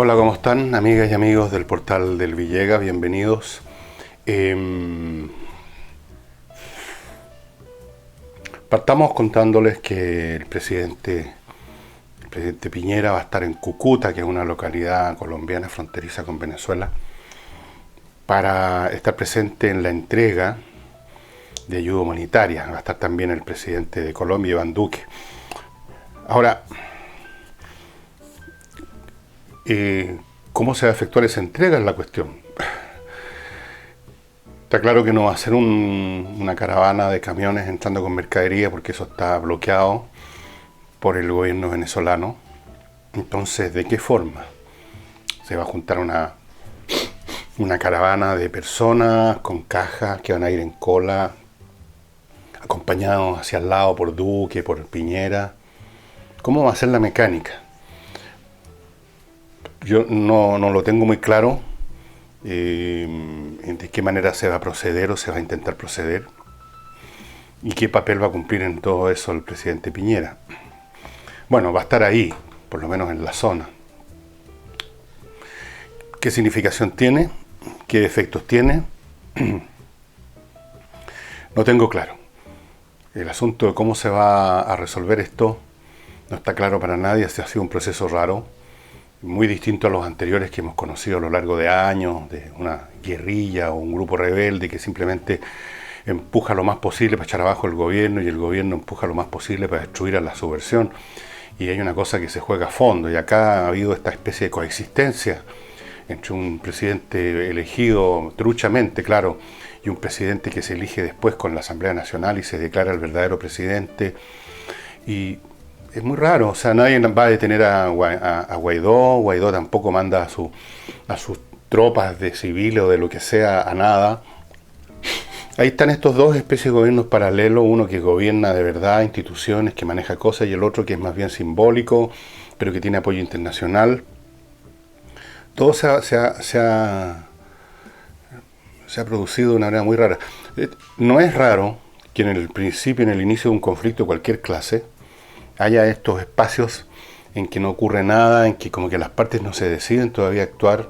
Hola, ¿cómo están, amigas y amigos del portal del Villegas? Bienvenidos. Partamos contándoles que el presidente Piñera va a estar en Cúcuta, que es una localidad colombiana fronteriza con Venezuela, para estar presente en la entrega de ayuda humanitaria. Va a estar también el presidente de Colombia, Iván Duque. Ahora, ¿cómo se va a efectuar esa entrega? Es la cuestión. Está claro que no va a ser una caravana de camiones entrando con mercadería, porque eso está bloqueado por el gobierno venezolano. Entonces, ¿de qué forma? Se va a juntar una caravana de personas con cajas que van a ir en cola, acompañados hacia el lado por Duque, por Piñera. ¿Cómo va a ser la mecánica? Yo no lo tengo muy claro. De qué manera se va a proceder o se va a intentar proceder y qué papel va a cumplir en todo eso el presidente Piñera. Bueno, va a estar ahí, por lo menos en la zona. ¿Qué significación tiene? ¿Qué efectos tiene? No tengo claro. El asunto de cómo se va a resolver esto no está claro para nadie. Este ha sido un proceso raro, muy distinto a los anteriores que hemos conocido a lo largo de años, de una guerrilla o un grupo rebelde que simplemente empuja lo más posible para echar abajo el gobierno y el gobierno empuja lo más posible para destruir a la subversión. Y hay una cosa que se juega a fondo, y acá ha habido esta especie de coexistencia entre un presidente elegido truchamente, claro, y un presidente que se elige después con la Asamblea Nacional y se declara el verdadero presidente. Y es muy raro, o sea, nadie va a detener a Guaidó. Guaidó tampoco manda a sus tropas de civiles o de lo que sea a nada. Ahí están estos dos especies de gobiernos paralelos, uno que gobierna de verdad, instituciones, que maneja cosas, y el otro que es más bien simbólico, pero que tiene apoyo internacional. Todo se ha producido de una manera muy rara. No es raro que en el principio, en el inicio de un conflicto de cualquier clase, haya estos espacios en que no ocurre nada, en que como que las partes no se deciden todavía a actuar,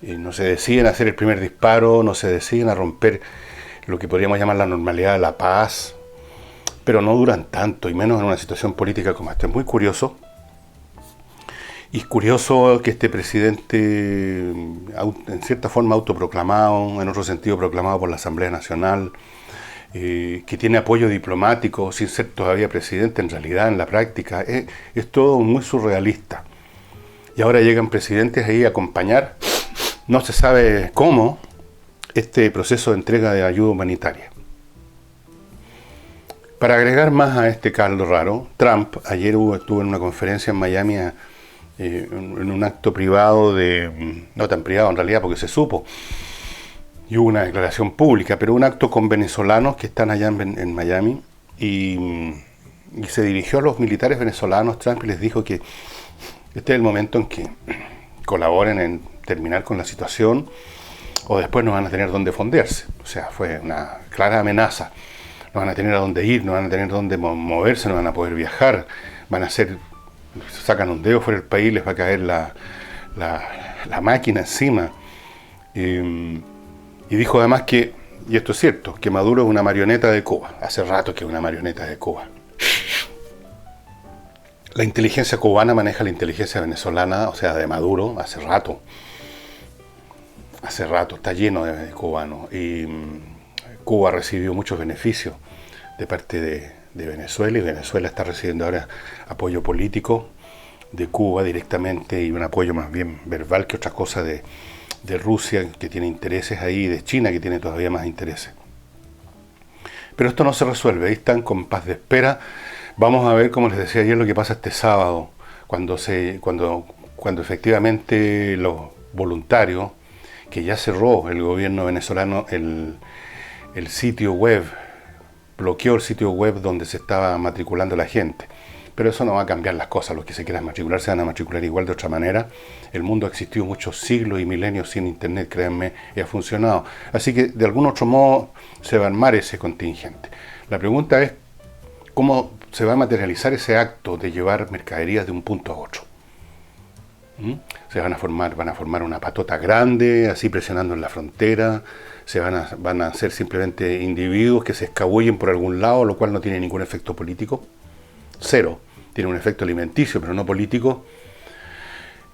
no se deciden a hacer el primer disparo, no se deciden a romper lo que podríamos llamar la normalidad de la paz, pero no duran tanto, y menos en una situación política como esta. Es muy curioso, y es curioso que este presidente, en cierta forma autoproclamado, en otro sentido proclamado por la Asamblea Nacional, que tiene apoyo diplomático sin ser todavía presidente, en realidad, en la práctica, es todo muy surrealista. Y ahora llegan presidentes ahí a acompañar, no se sabe cómo, este proceso de entrega de ayuda humanitaria. Para agregar más a este caldo raro, Trump ayer estuvo en una conferencia en Miami, en un acto privado, no tan privado en realidad porque se supo, y hubo una declaración pública, pero un acto con venezolanos que están allá en Miami, y se dirigió a los militares venezolanos, Trump, y les dijo que este es el momento en que colaboren en terminar con la situación, o después no van a tener dónde fondearse. O sea, fue una clara amenaza. No van a tener a dónde ir, no van a tener dónde moverse, no van a poder viajar, van a ser, sacan un dedo fuera del país, les va a caer la máquina encima. Y dijo además que, y esto es cierto, que Maduro es una marioneta de Cuba. Hace rato que es una marioneta de Cuba. La inteligencia cubana maneja la inteligencia venezolana, o sea, de Maduro, hace rato. Hace rato, está lleno de cubanos. Y Cuba ha recibido muchos beneficios de parte de Venezuela, y Venezuela está recibiendo ahora apoyo político de Cuba directamente, y un apoyo más bien verbal que otra cosa de Rusia, que tiene intereses ahí, y de China, que tiene todavía más intereses. Pero esto no se resuelve, ahí están con paz de espera. Vamos a ver, como les decía ayer, lo que pasa este sábado, cuando efectivamente los voluntarios, que ya cerró el gobierno venezolano el sitio web, bloqueó el sitio web donde se estaba matriculando la gente. Pero eso no va a cambiar las cosas. Los que se quieran matricular se van a matricular igual, de otra manera. El mundo ha existido muchos siglos y milenios sin internet, créanme, y ha funcionado. Así que de algún otro modo se va a armar ese contingente. La pregunta es cómo se va a materializar ese acto de llevar mercaderías de un punto a otro. ¿Mm? Van a formar una patota grande, así presionando en la frontera. Van a ser simplemente individuos que se escabullen por algún lado, lo cual no tiene ningún efecto político. Cero. Tiene un efecto alimenticio, pero no político.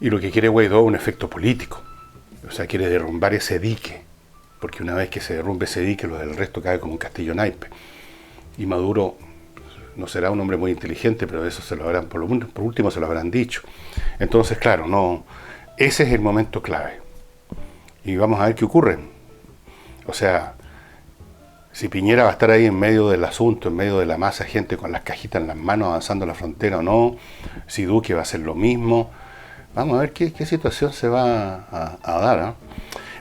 Y lo que quiere Guaidó es un efecto político. O sea, quiere derrumbar ese dique. Porque una vez que se derrumbe ese dique, lo del resto cae como un castillo naipe. Y Maduro no será un hombre muy inteligente, pero eso se lo habrán, por último se lo habrán dicho. Entonces, claro, no, ese es el momento clave. Y vamos a ver qué ocurre. O sea, si Piñera va a estar ahí en medio del asunto, en medio de la masa de gente con las cajitas en las manos avanzando la frontera o no, si Duque va a hacer lo mismo, vamos a ver qué situación se va a dar, ¿eh?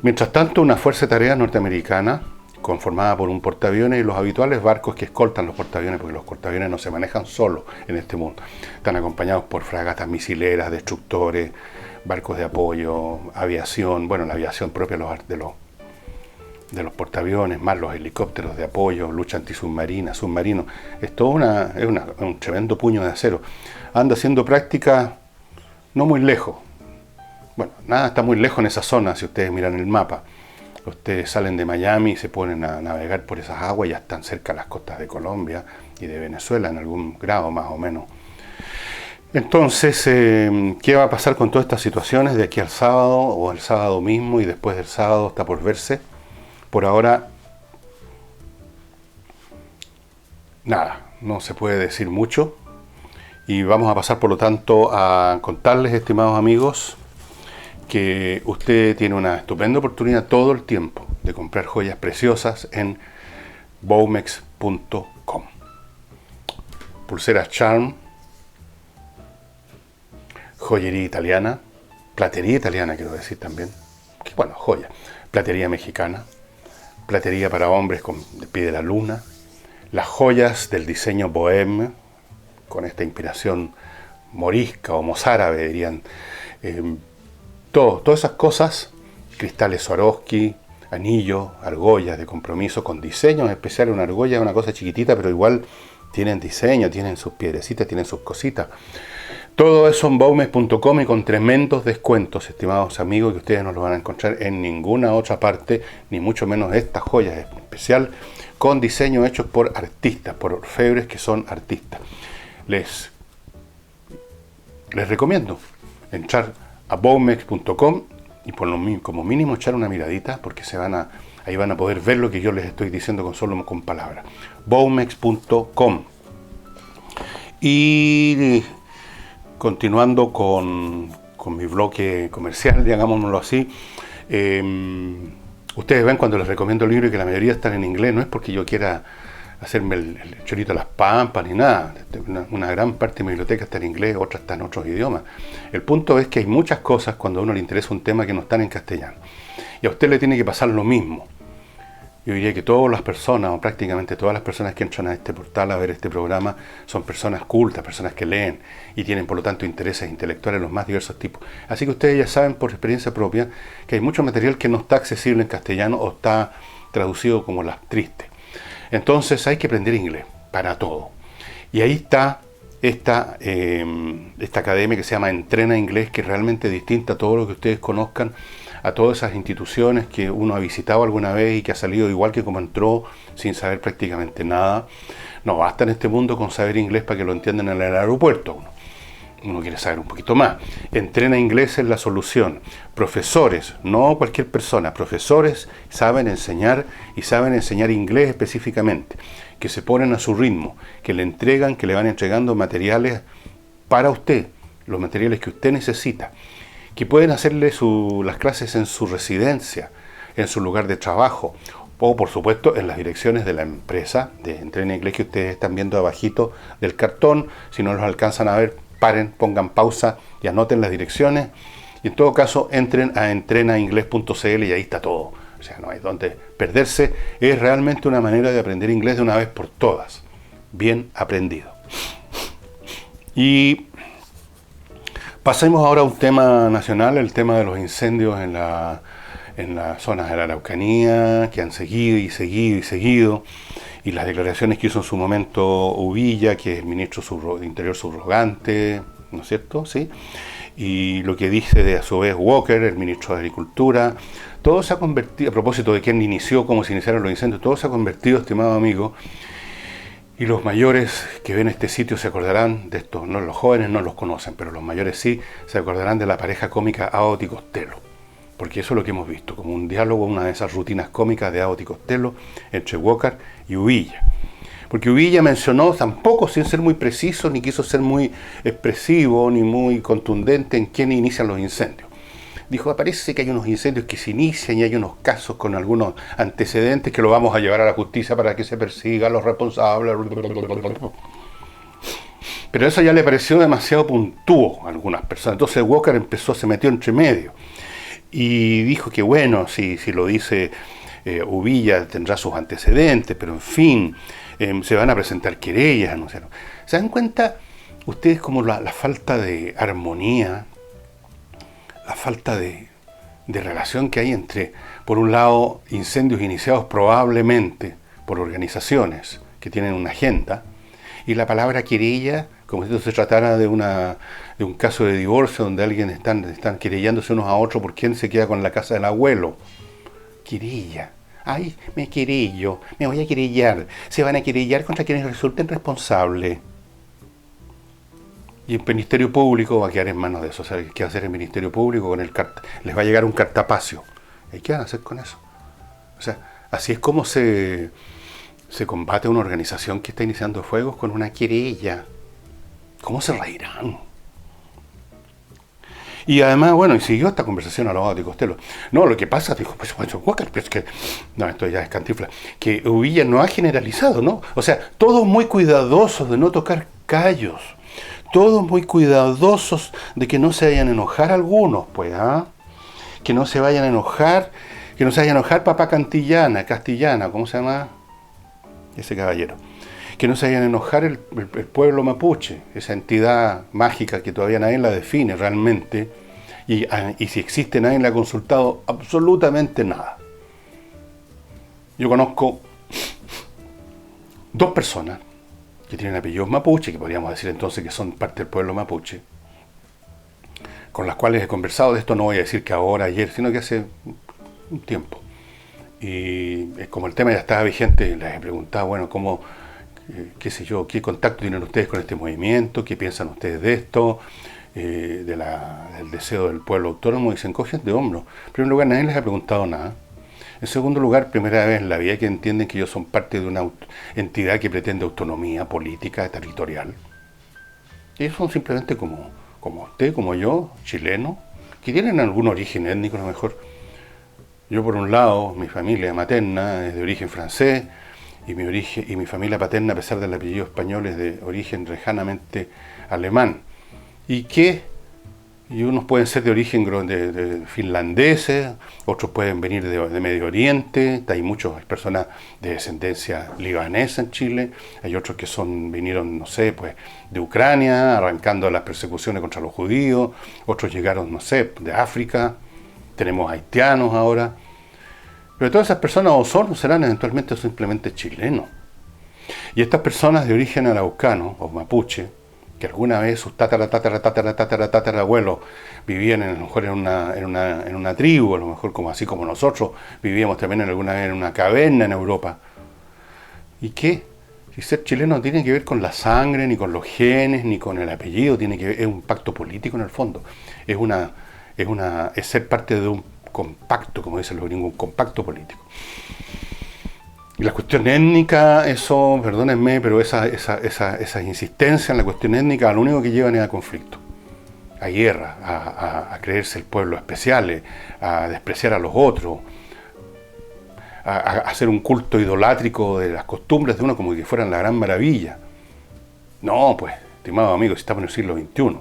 Mientras tanto, una fuerza de tareas norteamericana, conformada por un portaaviones y los habituales barcos que escoltan los portaaviones, porque los portaaviones no se manejan solos en este mundo. Están acompañados por fragatas misileras, destructores, barcos de apoyo, aviación, bueno, la aviación propia de los portaaviones, más los helicópteros de apoyo, lucha antisubmarina, submarinos. Es todo un tremendo puño de acero. Anda haciendo práctica no muy lejos. Bueno, nada está muy lejos en esa zona, si ustedes miran el mapa. Ustedes salen de Miami y se ponen a navegar por esas aguas y ya están cerca de las costas de Colombia y de Venezuela en algún grado más o menos. Entonces, ¿qué va a pasar con todas estas situaciones de aquí al sábado o el sábado mismo y después del sábado está por verse? Por ahora, nada, no se puede decir mucho y vamos a pasar por lo tanto a contarles, estimados amigos, que usted tiene una estupenda oportunidad todo el tiempo de comprar joyas preciosas en bowmex.com. Pulseras Charm, joyería italiana, platería italiana quiero decir también, que bueno, joya, platería mexicana, platería para hombres con pie de la luna, las joyas del diseño bohème, con esta inspiración morisca o mozárabe dirían, todas esas cosas, cristales Swarovski, anillos, argollas de compromiso con diseños especiales. Una argolla es una cosa chiquitita, pero igual tienen diseño, tienen sus piedrecitas, tienen sus cositas. Todo eso en bowmex.com y con tremendos descuentos, estimados amigos, que ustedes no lo van a encontrar en ninguna otra parte, ni mucho menos estas joyas especial, con diseños hechos por artistas, por orfebres que son artistas. Les recomiendo entrar a bowmex.com y como mínimo echar una miradita, porque ahí van a poder ver lo que yo les estoy diciendo con palabras. bowmex.com. Y continuando con mi bloque comercial, digámoslo así, ustedes ven cuando les recomiendo el libro y que la mayoría están en inglés, no es porque yo quiera hacerme el chorito a las pampas ni nada. Una gran parte de mi biblioteca está en inglés, otra está en otros idiomas. El punto es que hay muchas cosas cuando a uno le interesa un tema que no están en castellano. Y a usted le tiene que pasar lo mismo. Yo diría que todas las personas, o prácticamente todas las personas que entran a este portal a ver este programa, son personas cultas, personas que leen y tienen por lo tanto intereses intelectuales de los más diversos tipos. Así que ustedes ya saben por experiencia propia que hay mucho material que no está accesible en castellano o está traducido como las tristes. Entonces hay que aprender inglés para todo. Y ahí está esta academia que se llama Entrena Inglés, que es realmente distinta a todo lo que ustedes conozcan, a todas esas instituciones que uno ha visitado alguna vez y que ha salido igual que como entró, sin saber prácticamente nada. No basta en este mundo con saber inglés para que lo entiendan en el aeropuerto. Uno quiere saber un poquito más. Entrena Inglés es la solución. Profesores, no cualquier persona, profesores saben enseñar y saben enseñar inglés específicamente, que se ponen a su ritmo, que le entregan, que le van entregando materiales para usted, los materiales que usted necesita, que pueden hacerle las clases en su residencia, en su lugar de trabajo, o por supuesto en las direcciones de la empresa de Entrena Inglés que ustedes están viendo abajito del cartón. Si no los alcanzan a ver, paren, pongan pausa y anoten las direcciones. Y en todo caso, entren a entrenainglés.cl y ahí está todo. O sea, no hay donde perderse. Es realmente una manera de aprender inglés de una vez por todas. Bien aprendido. Y pasemos ahora a un tema nacional, el tema de los incendios en las zonas de la Araucanía, que han seguido y seguido y seguido. Y las declaraciones que hizo en su momento Uvilla, que es el ministro de Interior subrogante, ¿no es cierto? ¿Sí? y lo que dice a su vez Walker, el ministro de Agricultura, todo se ha convertido, a propósito de quién inició, cómo se iniciaron los incendios, todo se ha convertido, estimado amigo, y los mayores que ven este sitio se acordarán de esto, no, los jóvenes no los conocen, pero los mayores sí, se acordarán de la pareja cómica Abbott y Costello, porque eso es lo que hemos visto, como un diálogo, una de esas rutinas cómicas de Abbott y Costello entre Walker y Uvilla. Porque Uvilla mencionó, tampoco sin ser muy preciso, ni quiso ser muy expresivo, ni muy contundente en quién inician los incendios. Dijo, parece que hay unos incendios que se inician y hay unos casos con algunos antecedentes que lo vamos a llevar a la justicia para que se persiga a los responsables. Pero eso ya le pareció demasiado puntúo a algunas personas. Entonces Walker se metió entre medio y dijo que bueno, si lo dice Uvilla tendrá sus antecedentes, pero en fin, se van a presentar querellas, anunciaron. ¿Se dan cuenta ustedes como la falta de armonía, la falta de relación que hay entre, por un lado, incendios iniciados probablemente por organizaciones que tienen una agenda, y la palabra querella, como si esto se tratara de un caso de divorcio donde alguien están querellándose unos a otros por quién se queda con la casa del abuelo? Querella. Ay, me querello, me voy a querellar. Se van a querellar contra quienes resulten responsables. Y el Ministerio Público va a quedar en manos de eso. ¿Sabe qué va a hacer el Ministerio Público con les va a llegar un cartapacio? ¿Y qué van a hacer con eso? O sea, así es como se combate una organización que está iniciando fuegos con una querella. ¿Cómo se reirán? Y además, bueno, y siguió esta conversación a los Abbott y Costello. No, lo que pasa, dijo, pues Walker, pero es que, no, esto ya es Cantinflas, que Uvilla no ha generalizado, ¿no? O sea, todos muy cuidadosos de no tocar callos. Todos muy cuidadosos de que no se vayan a enojar algunos, pues, ¿ah? Que no se vayan a enojar papá Castellana, ¿cómo se llama ese caballero? Que no se vayan a enojar el pueblo mapuche, esa entidad mágica que todavía nadie la define realmente, y si existe nadie la ha consultado absolutamente nada. Yo conozco dos personas que tienen apellidos mapuche, que podríamos decir entonces que son parte del pueblo mapuche, con las cuales he conversado de esto, no voy a decir que ahora, ayer, sino que hace un tiempo. Y como el tema ya estaba vigente, les he preguntado, bueno, cómo, qué sé yo, qué contacto tienen ustedes con este movimiento, qué piensan ustedes de esto, del deseo del pueblo autónomo, y se encogen de hombros. En primer lugar, nadie les ha preguntado nada. En segundo lugar, primera vez en la vida que entienden que ellos son parte de una entidad que pretende autonomía política, territorial. Ellos son simplemente como usted, como yo, chilenos, que tienen algún origen étnico a lo mejor. Yo por un lado, mi familia materna es de origen francés, y mi familia paterna, a pesar del apellido español, es de origen lejanamente alemán. Y unos pueden ser de origen de finlandeses, otros pueden venir de Medio Oriente, hay muchas personas de descendencia libanesa en Chile, hay otros que vinieron, no sé, pues de Ucrania, arrancando las persecuciones contra los judíos, otros llegaron, no sé, de África, tenemos haitianos ahora, pero todas esas personas o serán eventualmente simplemente chilenos. Y estas personas de origen araucano o mapuche, que alguna vez sus tatarabuelos vivían a lo mejor en una tribu, a lo mejor así como nosotros vivíamos también alguna vez en una caverna en Europa. ¿Y qué? Si ser chileno no tiene que ver con la sangre, ni con los genes, ni con el apellido, es un pacto político en el fondo. Es ser parte de un compacto, como dicen los gringos, un compacto político. Y la cuestión étnica, eso, perdónenme, pero esa insistencia en la cuestión étnica, lo único que llevan es a conflicto, a guerra, a creerse el pueblo especial, a despreciar a los otros, a hacer un culto idolátrico de las costumbres de uno como que fueran la gran maravilla. No, pues, estimado amigo, si estamos en el siglo XXI,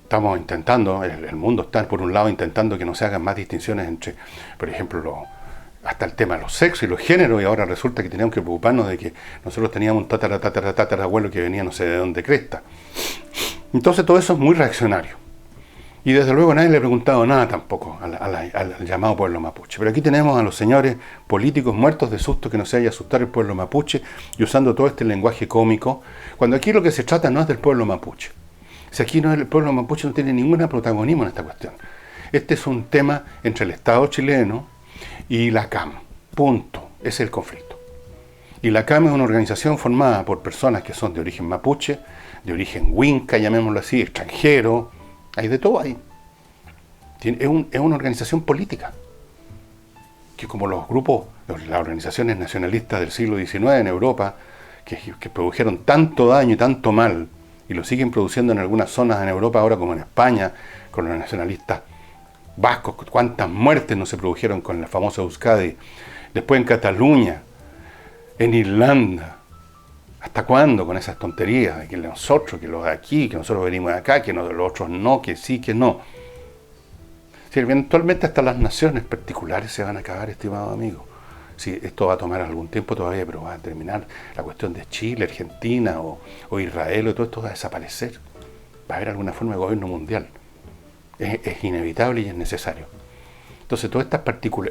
estamos intentando, el mundo está por un lado intentando que no se hagan más distinciones entre, por ejemplo, hasta el tema de los sexos y los géneros, y ahora resulta que teníamos que preocuparnos de que nosotros teníamos un tatarabuelo que venía no sé de dónde cresta. Entonces todo eso es muy reaccionario. Y desde luego nadie le ha preguntado nada tampoco al llamado pueblo mapuche. Pero aquí tenemos a los señores políticos muertos de susto que no se haya asustado el pueblo mapuche y usando todo este lenguaje cómico, cuando aquí lo que se trata no es del pueblo mapuche. Si aquí no, el pueblo mapuche no tiene ningún protagonismo en esta cuestión. Este es un tema entre el Estado chileno y la CAM. Punto. Ese es el conflicto. Y la CAM es una organización formada por personas que son de origen mapuche, de origen huinca, llamémoslo así, extranjero. Hay de todo ahí. Es una organización política. Que como los grupos, las organizaciones nacionalistas del siglo XIX en Europa, que produjeron tanto daño y tanto mal, y lo siguen produciendo en algunas zonas en Europa ahora como en España, con los nacionalistas vascos, cuántas muertes no se produjeron con la famosa Euskadi, después en Cataluña, en Irlanda. ¿Hasta cuándo con esas tonterías de que nosotros, que los de aquí, que nosotros venimos de acá, que los otros no, que sí, que no? Si eventualmente hasta las naciones particulares se van a acabar, estimado amigo. Sí, esto va a tomar algún tiempo todavía, pero va a terminar. La cuestión de Chile, Argentina o Israel, o todo esto va a desaparecer. Va a haber alguna forma de gobierno mundial. Es inevitable y es necesario. Entonces, todos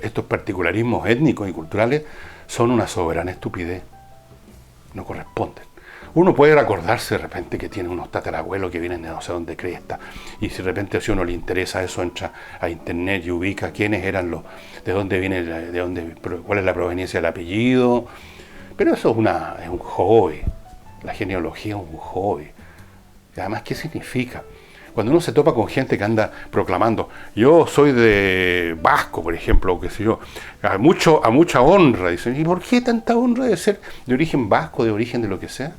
estos particularismos étnicos y culturales son una soberana estupidez. No corresponden. Uno puede acordarse de repente que tiene unos tatarabuelos que vienen de no sé dónde cresta, y si de repente si a uno le interesa eso, entra a internet y ubica quiénes eran de dónde viene, cuál es la proveniencia del apellido. Pero eso es un hobby. La genealogía es un hobby. Y además, ¿qué significa? Cuando uno se topa con gente que anda proclamando, yo soy de vasco, por ejemplo, o qué sé yo, a mucha honra, dicen, ¿y por qué tanta honra de ser de origen vasco, de origen de lo que sea?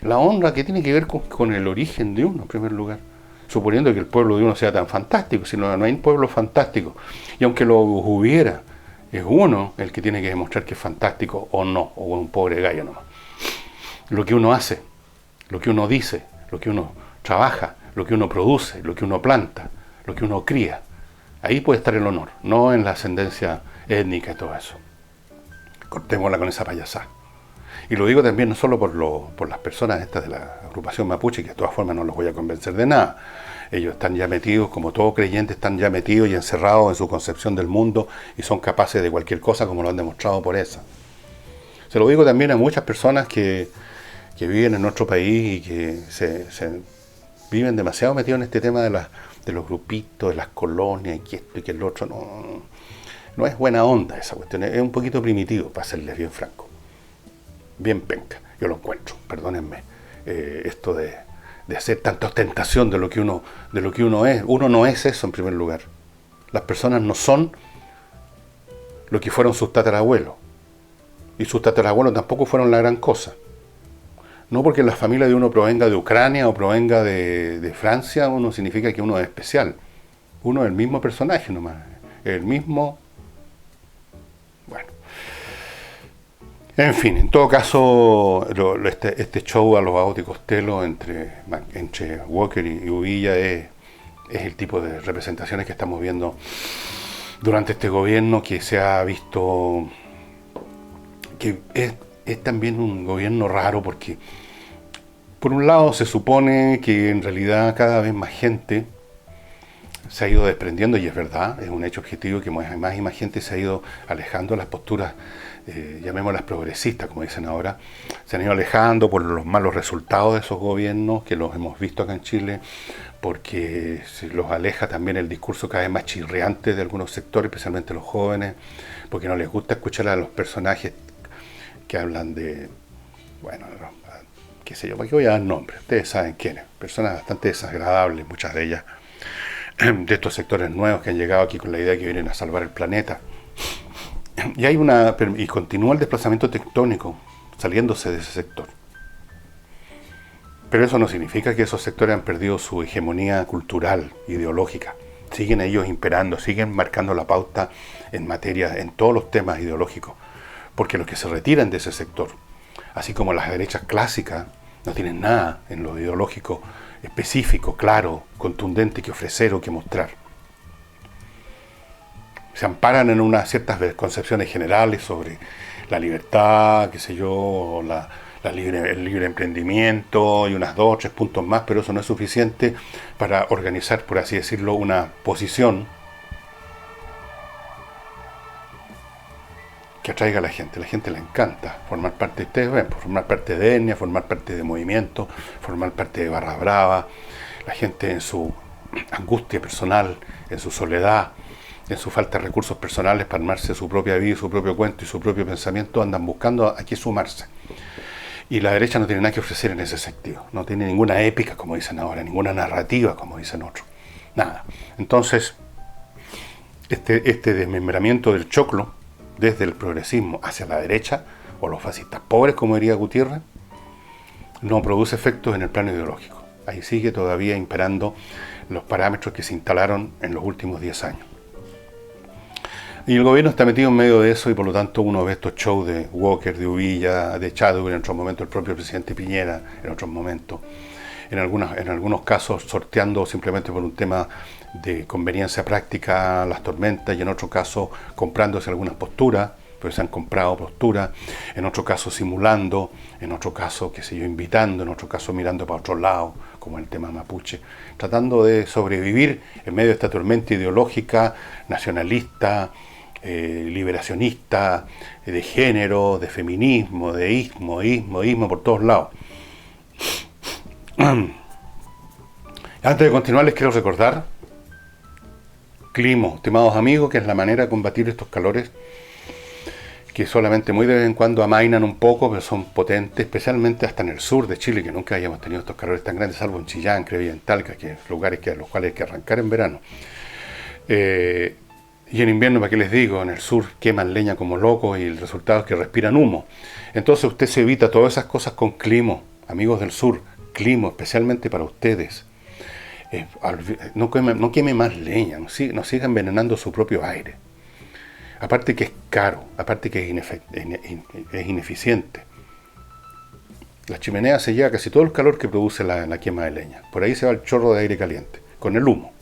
La honra que tiene que ver con el origen de uno, en primer lugar. Suponiendo que el pueblo de uno sea tan fantástico, si no hay pueblo fantástico. Y aunque lo hubiera, es uno el que tiene que demostrar que es fantástico o no, o un pobre gallo nomás. Lo que uno hace, lo que uno dice, lo que uno trabaja, lo que uno produce, lo que uno planta, lo que uno cría. Ahí puede estar el honor, no en la ascendencia étnica y todo eso. Cortémosla con esa payasada. Y lo digo también no solo por las personas estas de la agrupación mapuche, que de todas formas no los voy a convencer de nada. Ellos están ya metidos, como todo creyente, están ya metidos y encerrados en su concepción del mundo y son capaces de cualquier cosa, como lo han demostrado por esa. Se lo digo también a muchas personas que viven en nuestro país y que se viven demasiado metidos en este tema de los grupitos, de las colonias, y que esto y que el otro. No es buena onda esa cuestión, es un poquito primitivo, para serles bien franco. Bien penca, yo lo encuentro, perdónenme, esto de hacer tanta ostentación de lo que uno es. Uno no es eso en primer lugar. Las personas no son lo que fueron sus tatarabuelos, y sus tatarabuelos tampoco fueron la gran cosa. No porque la familia de uno provenga de Ucrania o provenga de Francia, uno significa que uno es especial. Uno es el mismo personaje nomás, el mismo. Bueno. En fin, en todo caso, este show a los Abbott y Costello entre Walker y Uvilla es el tipo de representaciones que estamos viendo durante este gobierno, que se ha visto que es también un gobierno raro, porque por un lado se supone que en realidad cada vez más gente se ha ido desprendiendo, y es verdad, es un hecho objetivo, que más y más gente se ha ido alejando de las posturas, llamémoslas progresistas, como dicen ahora. Se han ido alejando por los malos resultados de esos gobiernos, que los hemos visto acá en Chile, porque se los aleja también el discurso cada vez más chirriante de algunos sectores, especialmente los jóvenes, porque no les gusta escuchar a los personajes que hablan de, bueno, qué sé yo, ¿para qué voy a dar nombres? Ustedes saben quiénes, personas bastante desagradables, muchas de ellas, de estos sectores nuevos que han llegado aquí con la idea de que vienen a salvar el planeta. Y continúa el desplazamiento tectónico saliéndose de ese sector. Pero eso no significa que esos sectores han perdido su hegemonía cultural, ideológica. Siguen ellos imperando, siguen marcando la pauta en materia, en todos los temas ideológicos. Porque los que se retiran de ese sector, así como las derechas clásicas, no tienen nada en lo ideológico específico, claro, contundente que ofrecer o que mostrar. Se amparan en unas ciertas concepciones generales sobre la libertad, qué sé yo, el libre emprendimiento y unas 2 o 3 puntos más, pero eso no es suficiente para organizar, por así decirlo, una posición que atraiga a la gente. La gente le encanta formar parte, ustedes ven, formar parte de etnia, formar parte de movimiento, formar parte de Barra Brava. La gente en su angustia personal, en su soledad, en su falta de recursos personales para armarse su propia vida, su propio cuento y su propio pensamiento, andan buscando a qué sumarse. Y la derecha no tiene nada que ofrecer en ese sentido. No tiene ninguna épica, como dicen ahora, ninguna narrativa, como dicen otros. Nada. Entonces, este desmembramiento del choclo, desde el progresismo hacia la derecha, o los fascistas pobres, como diría Gutiérrez, no produce efectos en el plano ideológico. Ahí sigue todavía imperando los parámetros que se instalaron en los últimos 10 años. Y el gobierno está metido en medio de eso y por lo tanto uno ve estos shows de Walker, de Uvilla, de Chadwick, en otros momentos el propio presidente Piñera, en otros momentos, en algunos casos sorteando simplemente por un tema de conveniencia práctica las tormentas y en otro caso comprándose algunas posturas, pues se han comprado posturas, en otro caso simulando, en otro caso, qué sé yo, invitando, en otro caso mirando para otro lado, como el tema mapuche, tratando de sobrevivir en medio de esta tormenta ideológica, nacionalista, liberacionista, de género, de feminismo, de ismo por todos lados. Antes de continuar les quiero recordar Climo, estimados amigos, que es la manera de combatir estos calores que solamente muy de vez en cuando amainan un poco, pero son potentes, especialmente hasta en el sur de Chile, que nunca hayamos tenido estos calores tan grandes, salvo en Chillán, Crevilla, en Talca, que es lugares a los cuales hay que arrancar en verano. Y en invierno, ¿para qué les digo? En el sur queman leña como locos y el resultado es que respiran humo. Entonces usted se evita todas esas cosas con Climo, amigos del sur, Climo, especialmente para ustedes. No queme más leña, no siga envenenando su propio aire. Aparte que es caro, aparte que es ineficiente. La chimenea se lleva casi todo el calor que produce la quema de leña. Por ahí se va el chorro de aire caliente, con el humo.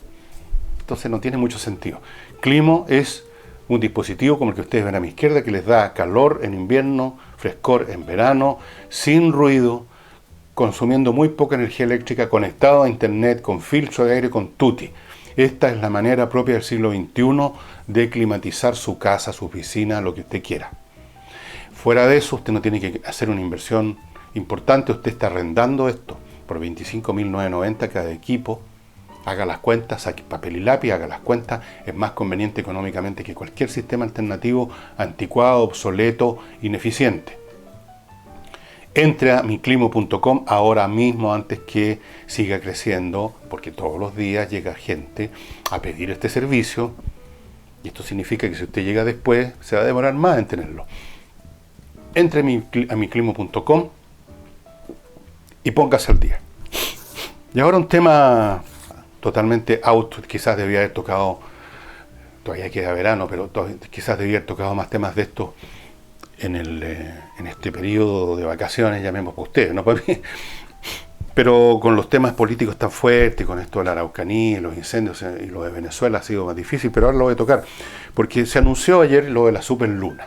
Entonces no tiene mucho sentido. Climo es un dispositivo como el que ustedes ven a mi izquierda que les da calor en invierno, frescor en verano, sin ruido, consumiendo muy poca energía eléctrica, conectado a internet, con filtro de aire, con tutti. Esta es la manera propia del siglo XXI de climatizar su casa, su oficina, lo que usted quiera. Fuera de eso, usted no tiene que hacer una inversión importante, usted está arrendando esto por 25.990 cada equipo. Haga las cuentas, saque papel y lápiz, haga las cuentas, es más conveniente económicamente que cualquier sistema alternativo anticuado, obsoleto, ineficiente. Entre a miclimo.com ahora mismo antes que siga creciendo, porque todos los días llega gente a pedir este servicio y esto significa que si usted llega después se va a demorar más en tenerlo. Entre a miclimo.com y póngase al día. Y ahora un tema totalmente out, quizás debía haber tocado, todavía queda verano, pero quizás debía haber tocado más temas de estos en este periodo de vacaciones, llamemos para ustedes, no para mí. Pero con los temas políticos tan fuertes, con esto de la Araucanía, los incendios y lo de Venezuela ha sido más difícil, pero ahora lo voy a tocar, porque se anunció ayer lo de la superluna.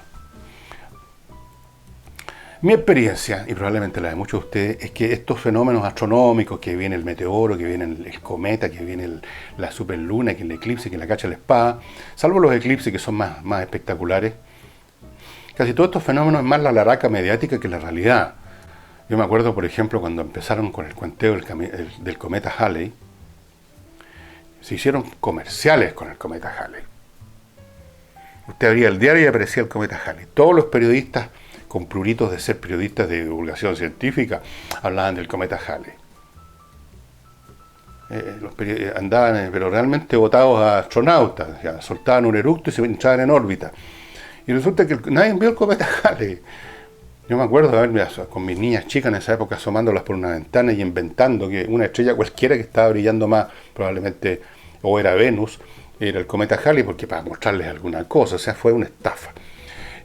Mi experiencia, y probablemente la de muchos de ustedes, es que estos fenómenos astronómicos, que viene el meteoro, que viene el cometa, que viene la superluna, que el eclipse, que la cacha la espada, salvo los eclipses que son más espectaculares, casi todos estos fenómenos es más la laraca mediática que la realidad. Yo me acuerdo, por ejemplo, cuando empezaron con el cuenteo del cometa Halley, se hicieron comerciales con el cometa Halley. Usted abría el diario y aparecía el cometa Halley. Todos los periodistas con pruritos de ser periodistas de divulgación científica hablaban del cometa Halley. Andaban, pero realmente botados a astronautas, ya, soltaban un eructo y se entraban en órbita. Y resulta que nadie vio el cometa Halley. Yo me acuerdo de verme con mis niñas chicas en esa época asomándolas por una ventana y inventando que una estrella cualquiera que estaba brillando más, probablemente, o era Venus, era el cometa Halley, porque para mostrarles alguna cosa, o sea, fue una estafa.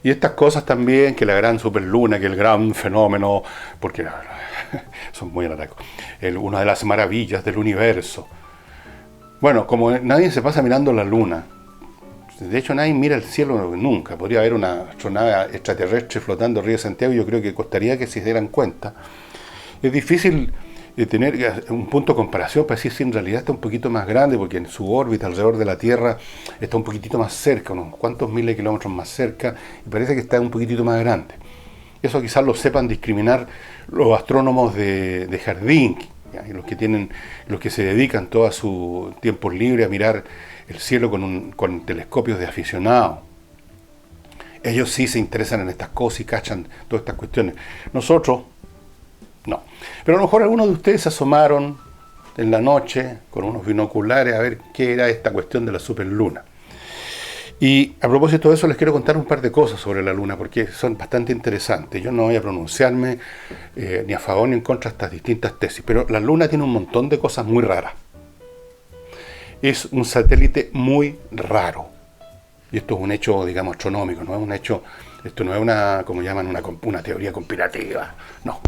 Y estas cosas también, que la gran superluna, que el gran fenómeno, porque son muy alaracos, una de las maravillas del universo. Bueno, como nadie se pasa mirando la luna, de hecho nadie mira el cielo nunca, podría haber una astronave extraterrestre flotando arriba de Santiago y yo creo que costaría que se dieran cuenta. Es difícil tener un punto de comparación para decir si en realidad está un poquito más grande, porque en su órbita alrededor de la Tierra está un poquitito más cerca, unos cuantos miles de kilómetros más cerca, y parece que está un poquitito más grande. Eso quizás lo sepan discriminar los astrónomos de jardín, ¿ya? Y los que se dedican todo su tiempo libre a mirar el cielo con telescopios de aficionados. Ellos sí se interesan en estas cosas y cachan todas estas cuestiones. Nosotros, no. Pero a lo mejor algunos de ustedes se asomaron en la noche con unos binoculares a ver qué era esta cuestión de la superluna. Y a propósito de eso les quiero contar un par de cosas sobre la luna porque son bastante interesantes. Yo no voy a pronunciarme ni a favor ni en contra de estas distintas tesis, pero la luna tiene un montón de cosas muy raras. Es un satélite muy raro. Y esto es un hecho, digamos, astronómico, no es un hecho, esto no es una, como llaman, una teoría conspirativa, no.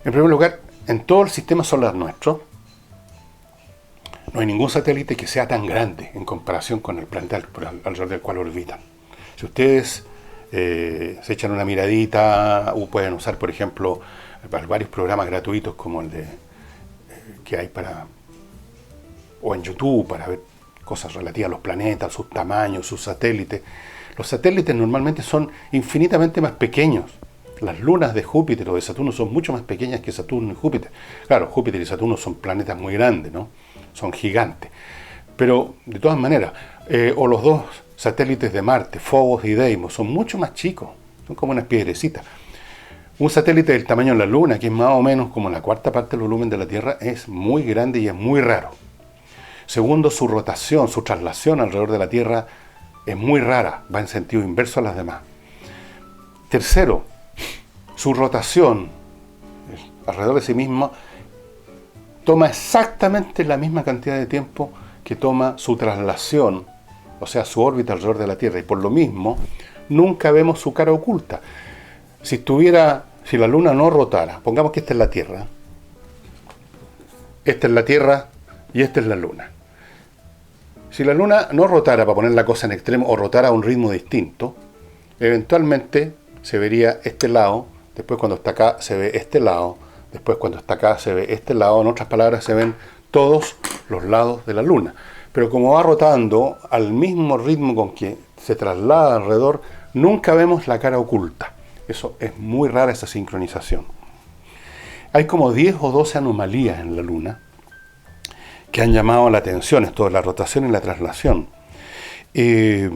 En primer lugar, en todo el sistema solar nuestro, no hay ningún satélite que sea tan grande en comparación con el planeta alrededor del cual orbitan. Si ustedes se echan una miradita, o pueden usar, por ejemplo, varios programas gratuitos como el de que hay o en YouTube para ver cosas relativas a los planetas, sus tamaños, sus satélites. Los satélites normalmente son infinitamente más pequeños. Las lunas de Júpiter o de Saturno son mucho más pequeñas que Saturno y Júpiter. Claro, Júpiter y Saturno son planetas muy grandes, ¿no? Son gigantes. Pero, de todas maneras, o los dos satélites de Marte, Phobos y Deimos, son mucho más chicos. Son como unas piedrecitas. Un satélite del tamaño de la Luna, que es más o menos como la cuarta parte del volumen de la Tierra, es muy grande y es muy raro. Segundo, su rotación, su traslación alrededor de la Tierra es muy rara, va en sentido inverso a las demás. Tercero, su rotación alrededor de sí misma toma exactamente la misma cantidad de tiempo que toma su traslación, o sea, su órbita alrededor de la Tierra, y por lo mismo nunca vemos su cara oculta. Si la Luna no rotara, pongamos que esta es la Tierra y esta es la Luna. Si la Luna no rotara, para poner la cosa en extremo, o rotara a un ritmo distinto, eventualmente se vería este lado, después cuando está acá se ve este lado, después cuando está acá se ve este lado, en otras palabras se ven todos los lados de la Luna. Pero como va rotando al mismo ritmo con que se traslada alrededor, nunca vemos la cara oculta. Eso es muy rara, esa sincronización. Hay como 10 o 12 anomalías en la Luna que han llamado la atención, esto de la rotación y la traslación. Se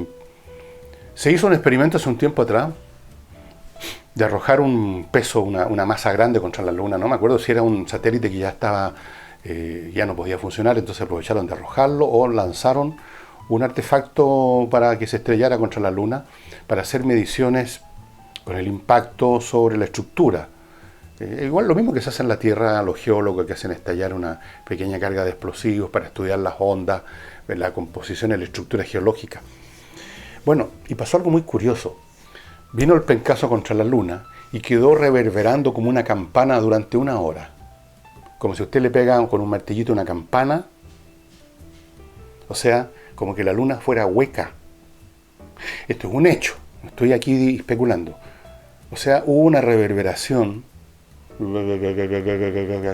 hizo un experimento hace un tiempo atrás de arrojar un peso, una masa grande contra la Luna. No me acuerdo si era un satélite que ya estaba, ya no podía funcionar, entonces aprovecharon de arrojarlo o lanzaron un artefacto para que se estrellara contra la Luna para hacer mediciones con el impacto sobre la estructura. Igual lo mismo que se hace en la Tierra, los geólogos que hacen estallar una pequeña carga de explosivos para estudiar las ondas, la composición y la estructura geológica. Bueno, y pasó algo muy curioso. Vino el pencazo contra la Luna y quedó reverberando como una campana durante 1 hora. Como si usted le pega con un martillito una campana. O sea, como que la Luna fuera hueca. Esto es un hecho, no estoy aquí especulando. O sea, hubo una reverberación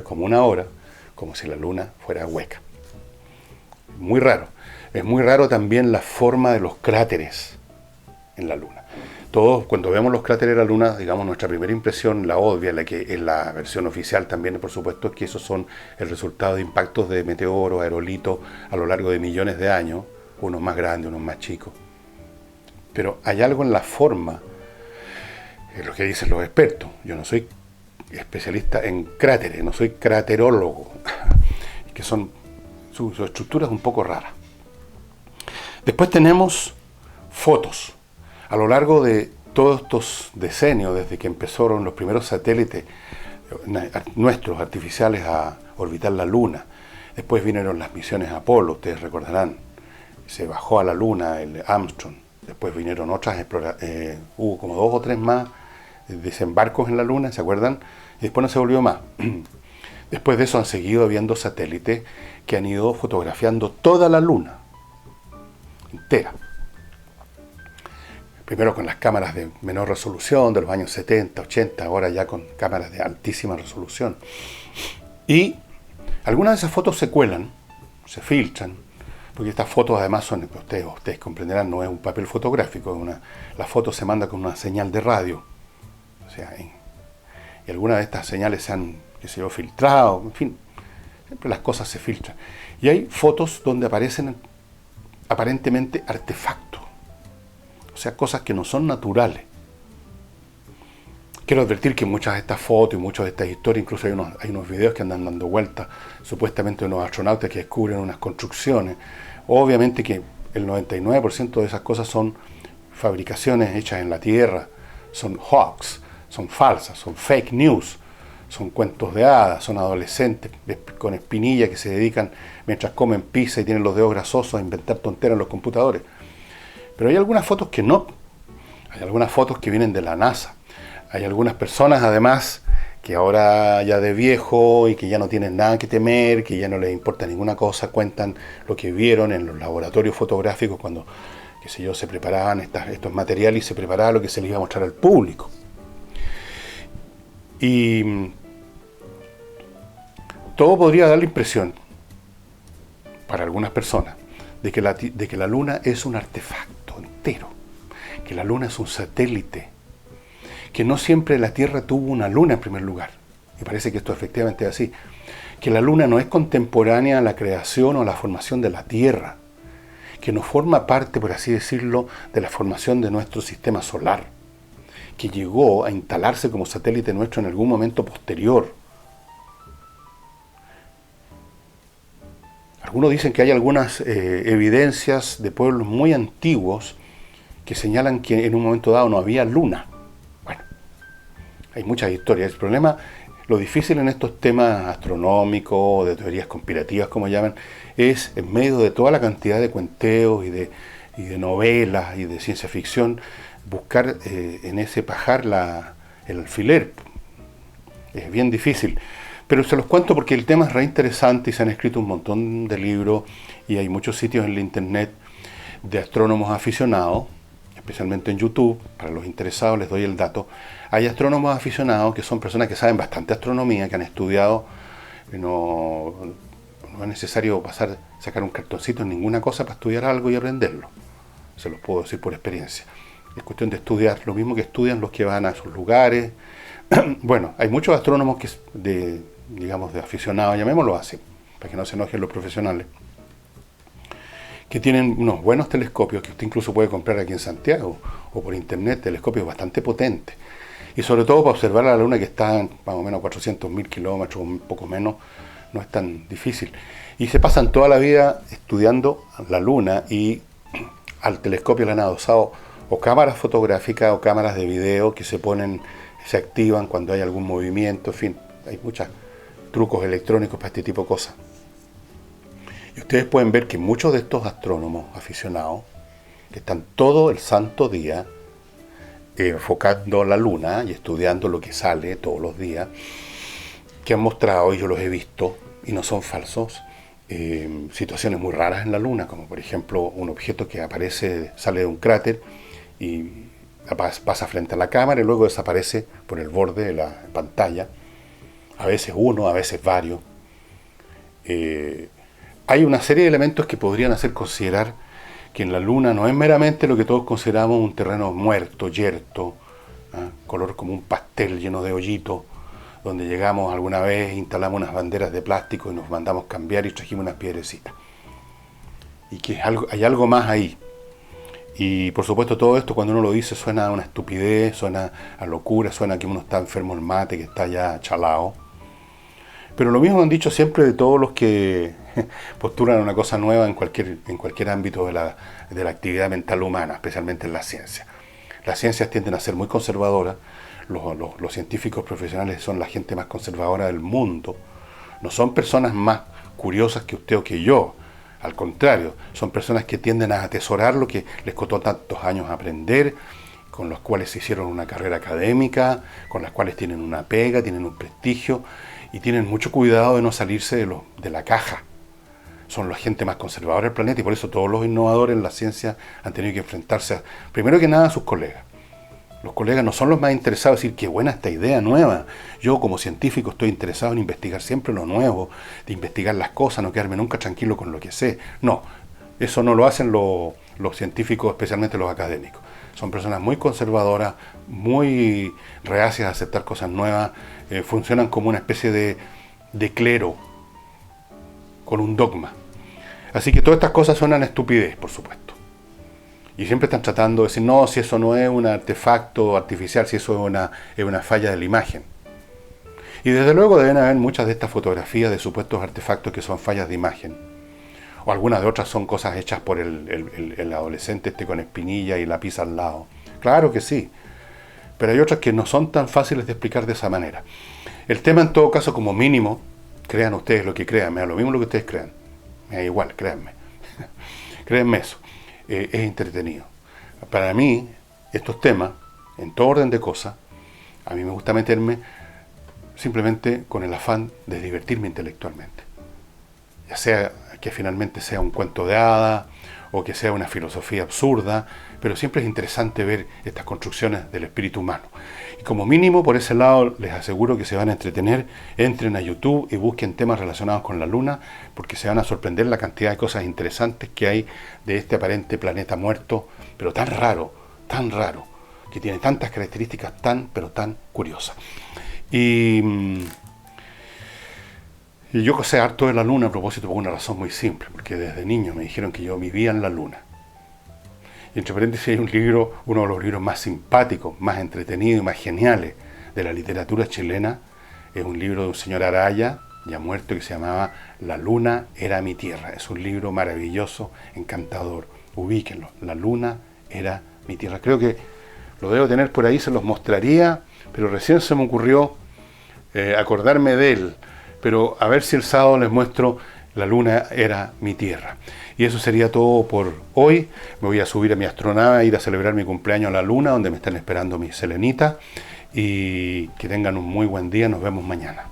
como 1 hora, como si la Luna fuera hueca. Muy raro. Es muy raro también la forma de los cráteres en la Luna. Todos, cuando vemos los cráteres de la Luna, digamos, nuestra primera impresión, la obvia, la que es la versión oficial también, por supuesto, es que esos son el resultado de impactos de meteoros, aerolitos, a lo largo de millones de años, unos más grandes, unos más chicos. Pero hay algo en la forma, es lo que dicen los expertos. Yo no soy especialista en cráteres, no soy craterólogo, que son sus estructuras un poco raras. Después tenemos fotos. A lo largo de todos estos decenios, desde que empezaron los primeros satélites nuestros artificiales a orbitar la Luna, después vinieron las misiones Apolo, ustedes recordarán, se bajó a la Luna el Armstrong, después vinieron otras, hubo como 2 o 3 más desembarcos en la Luna, ¿se acuerdan? Y después no se volvió más. Después de eso han seguido habiendo satélites que han ido fotografiando toda la Luna entera. primero con las cámaras de menor resolución de los años 70, 80, ahora ya con cámaras de altísima resolución. Y algunas de esas fotos se cuelan, se filtran, porque estas fotos además son, ustedes comprenderán, no es un papel fotográfico, la foto se manda con una señal de radio. O sea, y algunas de estas señales se han, filtrado, en fin, siempre las cosas se filtran. Y hay fotos donde aparecen aparentemente artefactos, o sea, cosas que no son naturales. Quiero advertir que muchas de estas fotos y muchas de estas historias, incluso hay unos videos que andan dando vueltas, supuestamente de unos astronautas que descubren unas construcciones. Obviamente que el 99% de esas cosas son fabricaciones hechas en la Tierra, son hoax, son falsas, son fake news, son cuentos de hadas, son adolescentes con espinilla que se dedican, mientras comen pizza y tienen los dedos grasosos, a inventar tonteras en los computadores. Pero hay algunas fotos que no, hay algunas fotos que vienen de la NASA. Hay algunas personas, además, que ahora ya de viejo y que ya no tienen nada que temer, que ya no les importa ninguna cosa, cuentan lo que vieron en los laboratorios fotográficos cuando, se preparaban estos materiales y se preparaba lo que se les iba a mostrar al público. Y todo podría dar la impresión, para algunas personas, de que la Luna es un artefacto entero, que la Luna es un satélite, que no siempre la Tierra tuvo una luna en primer lugar, y parece que esto efectivamente es así, que la Luna no es contemporánea a la creación o a la formación de la Tierra, que no forma parte, por así decirlo, de la formación de nuestro sistema solar, que llegó a instalarse como satélite nuestro en algún momento posterior. Algunos dicen que hay algunas evidencias de pueblos muy antiguos que señalan que en un momento dado no había luna. Hay muchas historias. El problema, lo difícil en estos temas astronómicos, de teorías conspirativas, como llaman, es en medio de toda la cantidad de cuenteos y de novelas y de ciencia ficción, buscar en ese pajar el alfiler. Es bien difícil. Pero se los cuento porque el tema es re interesante y se han escrito un montón de libros y hay muchos sitios en la internet de astrónomos aficionados, especialmente en YouTube. Para los interesados les doy el dato. Hay astrónomos aficionados que son personas que saben bastante astronomía, que han estudiado, no es necesario sacar un cartoncito en ninguna cosa para estudiar algo y aprenderlo. Se los puedo decir por experiencia. Es cuestión de estudiar lo mismo que estudian los que van a esos lugares. Bueno, hay muchos astrónomos de aficionados, llamémoslo así, para que no se enojen los profesionales, que tienen unos buenos telescopios que usted incluso puede comprar aquí en Santiago o por internet, telescopios bastante potentes. Y sobre todo para observar a la Luna, que está más o menos a 400.000 kilómetros, un poco menos, no es tan difícil. Y se pasan toda la vida estudiando la Luna y al telescopio le han adosado o cámaras fotográficas o cámaras de video que se activan cuando hay algún movimiento, en fin, hay muchos trucos electrónicos para este tipo de cosas. Y ustedes pueden ver que muchos de estos astrónomos aficionados, que están todo el santo día enfocando la Luna y estudiando lo que sale todos los días, que han mostrado, y yo los he visto, y no son falsos, situaciones muy raras en la Luna, como por ejemplo un objeto que sale de un cráter y pasa frente a la cámara y luego desaparece por el borde de la pantalla, a veces uno, a veces varios. Hay una serie de elementos que podrían hacer considerar que en la Luna no es meramente lo que todos consideramos un terreno muerto, yerto, color como un pastel lleno de hoyitos, donde llegamos alguna vez, instalamos unas banderas de plástico y nos mandamos cambiar y trajimos unas piedrecitas. Y que hay algo más ahí. Y por supuesto todo esto cuando uno lo dice suena a una estupidez, suena a locura, suena a que uno está enfermo el mate, que está ya chalao. Pero lo mismo han dicho siempre de todos los que postulan una cosa nueva en cualquier ámbito de la actividad mental humana, especialmente en la ciencia. Las ciencias tienden a ser muy conservadoras, los científicos profesionales son la gente más conservadora del mundo, no son personas más curiosas que usted o que yo, al contrario, son personas que tienden a atesorar lo que les costó tantos años aprender, con los cuales se hicieron una carrera académica, con las cuales tienen una pega, tienen un prestigio, y tienen mucho cuidado de no salirse de la caja. son la gente más conservadora del planeta y por eso todos los innovadores en la ciencia han tenido que enfrentarse, primero que nada, a sus colegas. Los colegas no son los más interesados en decir qué buena esta idea nueva. Yo como científico estoy interesado en investigar siempre lo nuevo, de investigar las cosas, no quedarme nunca tranquilo con lo que sé. No, eso no lo hacen los científicos, especialmente los académicos. Son personas muy conservadoras, muy reacias a aceptar cosas nuevas, funcionan como una especie de clero, con un dogma. Así que todas estas cosas suenan a estupidez, por supuesto. Y siempre están tratando de decir, no, si eso no es un artefacto artificial, si eso es una falla de la imagen. Y desde luego deben haber muchas de estas fotografías de supuestos artefactos que son fallas de imagen. O algunas de otras son cosas hechas por el adolescente con espinilla y la pizza al lado. Claro que sí. Pero hay otras que no son tan fáciles de explicar de esa manera. El tema en todo caso, como mínimo, crean ustedes lo que crean, me da lo mismo lo que ustedes crean. Me da igual, créanme. Créanme eso. Es entretenido. Para mí, estos temas, en todo orden de cosas, a mí me gusta meterme simplemente con el afán de divertirme intelectualmente. Ya sea que finalmente sea un cuento de hadas o que sea una filosofía absurda, pero siempre es interesante ver estas construcciones del espíritu humano. Y como mínimo, por ese lado, les aseguro que se van a entretener. Entren a YouTube y busquen temas relacionados con la Luna, porque se van a sorprender la cantidad de cosas interesantes que hay de este aparente planeta muerto, pero tan raro, que tiene tantas características pero tan curiosas. Y yo sé harto de la Luna a propósito por una razón muy simple, porque desde niño me dijeron que yo vivía en la Luna. Y entre paréntesis hay un libro, uno de los libros más simpáticos, más entretenidos y más geniales de la literatura chilena. Es un libro de un señor Araya, ya muerto, que se llamaba La Luna era mi tierra. Es un libro maravilloso, encantador. Ubíquenlo. La Luna era mi tierra. Creo que lo debo tener por ahí, se los mostraría, pero recién se me ocurrió acordarme de él. Pero a ver si el sábado les muestro La Luna era mi tierra. Y eso sería todo por hoy. Me voy a subir a mi astronave a ir a celebrar mi cumpleaños a la Luna, donde me están esperando mis selenitas. Y que tengan un muy buen día. Nos vemos mañana.